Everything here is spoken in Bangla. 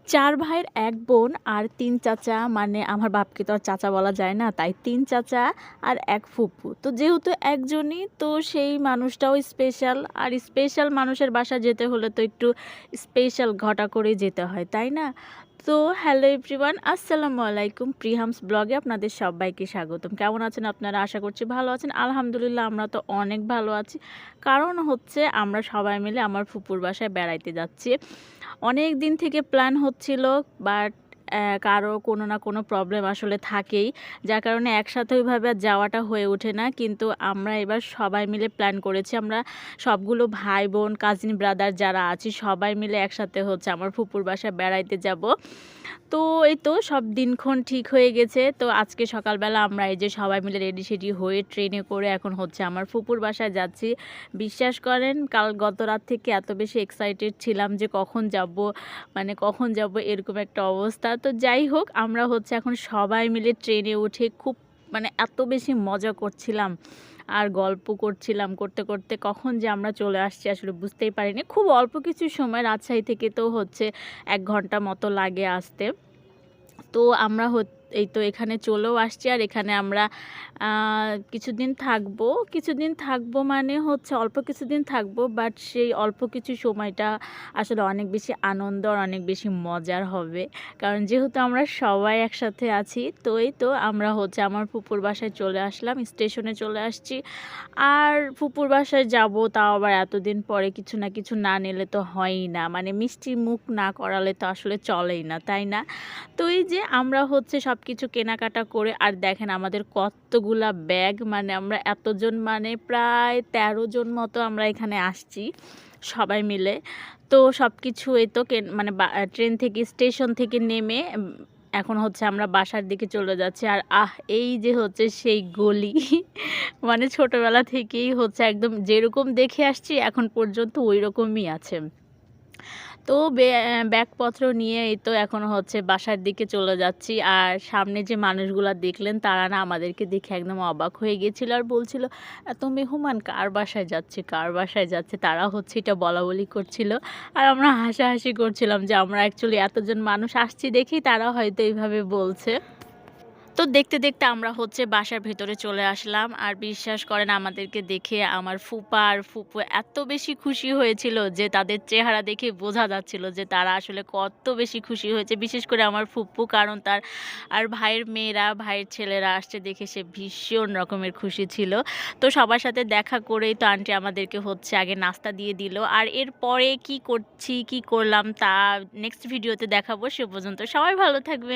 4 ভাইয়ের 1 বোন আর 3 চাচা, মানে আমার বাপকে তো আর চাচা বলা যায় না, তাই 3 চাচা আর 1 ফুপু। তো যেহেতু একজনই, তো সেই মানুষটাও স্পেশাল। আর স্পেশাল মানুষের বাসায় যেতে হলে তো একটু স্পেশাল ঘটা করেই যেতে হয়, তাই না? তো হ্যালো এভরিওয়ান, আসসালামু আলাইকুম। প্রিহামস ব্লগে আপনাদের সবাইকে স্বাগতম। কেমন আছেন আপনারা? আশা করছি ভালো আছেন। আলহামদুলিল্লাহ, আমরা তো অনেক ভালো আছি। কারণ হচ্ছে আমরা সবাই মিলে আমার ফুপুর বাসায় বেড়াইতে যাচ্ছি। অনেক দিন থেকে প্ল্যান হচ্ছিল, বাট কারো কোনো না কোনো প্রবলেম আসলে থাকেই, যার কারণে একসাথে ওইভাবে আর যাওয়াটা হয়ে ওঠে না। কিন্তু আমরা এবার সবাই মিলে প্ল্যান করেছি। আমরা সবগুলো ভাই বোন, কাজিন ব্রাদার যারা আছি সবাই মিলে একসাথে হচ্ছে আমার ফুপুর বাসায় বেড়াইতে যাব। তো এই তো সব দিনক্ষণ ঠিক হয়ে গেছে। তো আজকে সকালবেলা আমরা এই যে সবাই মিলে রেডি সেডি হয়ে ট্রেনে করে এখন হচ্ছে আমার ফুপুর বাসায় যাচ্ছি। বিশ্বাস করেন, গত রাত থেকে এত বেশি এক্সাইটেড ছিলাম যে কখন যাব, মানে কখন যাব এরকম একটা অবস্থা। তো যাই হোক, আমরা হচ্ছে এখন সবাই মিলে ট্রেনে উঠে খুব, মানে এত বেশি মজা করছিলাম আর গল্প করছিলাম। করতে করতে কখন যে আমরা চলে আসছি আসলে বুঝতেই পারিনি। খুব অল্প কিছু সময়, রাজশাহী থেকে তো হচ্ছে 1 ঘন্টা মতো লাগে আসতে। তো আমরা এই তো এখানে চলেও আসছি। আর এখানে আমরা কিছুদিন থাকবো, মানে হচ্ছে অল্প কিছুদিন থাকবো, বাট সেই অল্প কিছু সময়টা আসলে অনেক বেশি আনন্দ আর অনেক বেশি মজার হবে। কারণ যেহেতু আমরা সবাই একসাথে আছি, তো এই তো আমরা হচ্ছে আমার ফুপুর বাসায় চলে আসলাম, স্টেশনে চলে আসছি। আর ফুপুর বাসায় যাব, তাও আবার এতদিন পরে কিছু না কিছু না নিলে তো হয়ই না, মানে মিষ্টি মুখ না করালে তো আসলে চলেই না, তাই না? তো এই যে আমরা হচ্ছে সব কিছু কেনাকাটা করে, আর দেখেন আমাদের কতগুলা ব্যাগ, মানে আমরা এতজন, মানে প্রায় 13 জন মতো আমরা এখানে আসছি সবাই মিলে। তো সব কিছু এই তো মানে ট্রেন থেকে, স্টেশন থেকে নেমে এখন হচ্ছে আমরা বাসার দিকে চলে যাচ্ছি। আর এই যে হচ্ছে সেই গলি মানে ছোটবেলা থেকেই হচ্ছে একদম যেরকম দেখে আসছি এখন পর্যন্ত ওই রকমই আছে। তো ব্যাগপত্র নিয়ে এই তো এখন হচ্ছে বাসার দিকে চলে যাচ্ছি। আর সামনে যে মানুষগুলা দেখলেন, তারা না আমাদেরকে দেখে একদম অবাক হয়ে গেছিল আর বলছিল, এত মেহমান কার বাসায় যাচ্ছে, কার বাসায় যাচ্ছে। তারা হচ্ছে এটা বলা বলি করছিল, আর আমরা হাসাহাসি করছিলাম যে আমরা অ্যাকচুয়ালি এতজন মানুষ আসছি দেখেই তারা হয়তো এইভাবে বলছে। তো দেখতে দেখতে আমরা হচ্ছে বাসার ভেতরে চলে আসলাম। আর বিশ্বাস করেন, আমাদেরকে দেখে আমার ফুপা আর ফুপু এত বেশি খুশি হয়েছিল যে তাদের চেহারা দেখে বোঝা যাচ্ছিল যে তারা আসলে কত বেশি খুশি হয়েছে। বিশেষ করে আমার ফুপু, কারণ তার আর ভাইয়ের মেয়েরা, ভাইয়ের ছেলেরা আসছে দেখে সে ভীষণ রকমের খুশি ছিল। তো সবার সাথে দেখা করেই তো আন্টি আমাদেরকে হচ্ছে আগে নাস্তা দিয়ে দিল। আর এরপরে কি করছি, কি করলাম তা নেক্সট ভিডিওতে দেখাবো। সে পর্যন্ত সবাই ভালো থাকবেন।